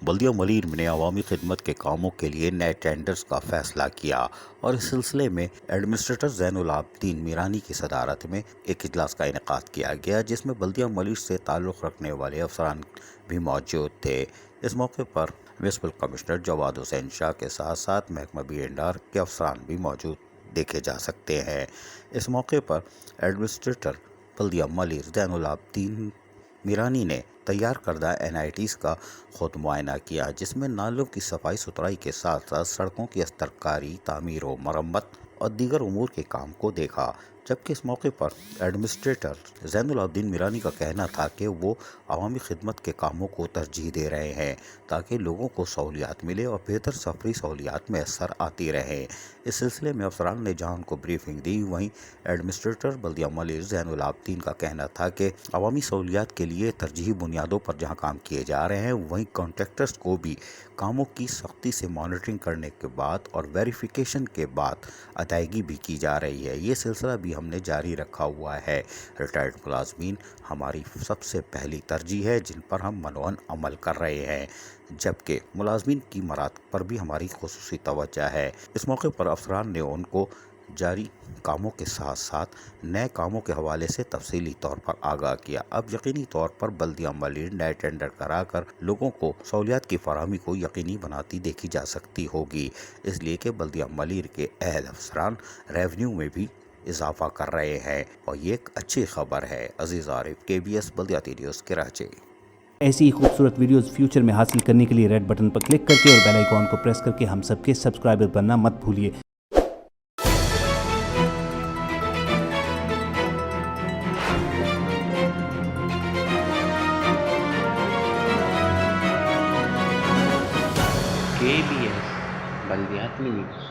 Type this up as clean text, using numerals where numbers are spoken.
بلدیہ ملیر نے عوامی خدمت کے کاموں کے لیے نئے ٹینڈرز کا فیصلہ کیا اور اس سلسلے میں ایڈمنسٹریٹر زین العابدین میرانی کی صدارت میں ایک اجلاس کا انعقاد کیا گیا، جس میں بلدیہ ملیر سے تعلق رکھنے والے افسران بھی موجود تھے۔ اس موقع پر میونسپل کمشنر جواد حسین شاہ کے ساتھ ساتھ محکمہ B&R کے افسران بھی موجود دیکھے جا سکتے ہیں۔ اس موقع پر ایڈمنسٹریٹر بلدیہ ملیر زین العابدین میرانی نے تیار کردہ NITs کا خود معائنہ کیا، جس میں نالوں کی صفائی ستھرائی کے ساتھ ساتھ سڑکوں کی استرکاری، تعمیر و مرمت اور دیگر امور کے کام کو دیکھا۔ جبکہ اس موقع پر ایڈمنسٹریٹر زین العابدین میرانی کا کہنا تھا کہ وہ عوامی خدمت کے کاموں کو ترجیح دے رہے ہیں تاکہ لوگوں کو سہولیات ملے اور بہتر سفری سہولیات میسر آتی رہیں۔ اس سلسلے میں افسران نے جہاں ان کو بریفنگ دی، وہیں ایڈمنسٹریٹر بلدیہ ملیر زین العابدین کا کہنا تھا کہ عوامی سہولیات کے لیے ترجیحی بنیادوں پر جہاں کام کیے جا رہے ہیں، وہیں کانٹریکٹرز کو بھی کاموں کی سختی سے مانیٹرنگ کرنے کے بعد اور ویریفیکیشن کے بعد ادائیگی بھی کی جا رہی ہے۔ یہ سلسلہ بھی ہم نے جاری رکھا ہوا ہے۔ ریٹائرڈ ملازمین ہماری سب سے پہلی ترجیح ہے، جن پر ہم منوعاً عمل کر رہے ہیں، جبکہ ملازمین کی مراتب پر بھی ہماری خصوصی توجہ ہے۔ اس موقع پر افسران نے ان کو جاری کاموں کے ساتھ ساتھ نئے کاموں کے حوالے سے تفصیلی طور پر آگاہ کیا۔ اب یقینی طور پر بلدیہ ملیر نئے ٹینڈر کرا کر لوگوں کو سہولیات کی فراہمی کو یقینی بناتی دیکھی جا سکتی ہوگی، اس لیے کہ بلدیہ ملیر کے اہل افسران ریونیو میں بھی اضافہ کر رہے ہیں اور یہ ایک اچھی خبر ہے۔ عزیز عارف، KBS بلدیہ نیوز کراچی۔ ایسی ہی خوبصورت ویڈیوز فیوچر میں حاصل کرنے کے لیے ریڈ بٹن پر کلک کر کے اور بیل آئیکن کو پریس کر کے ہم سب کے سبسکرائبر بننا مت بھولیے۔ KBS بلدیہ نیوز۔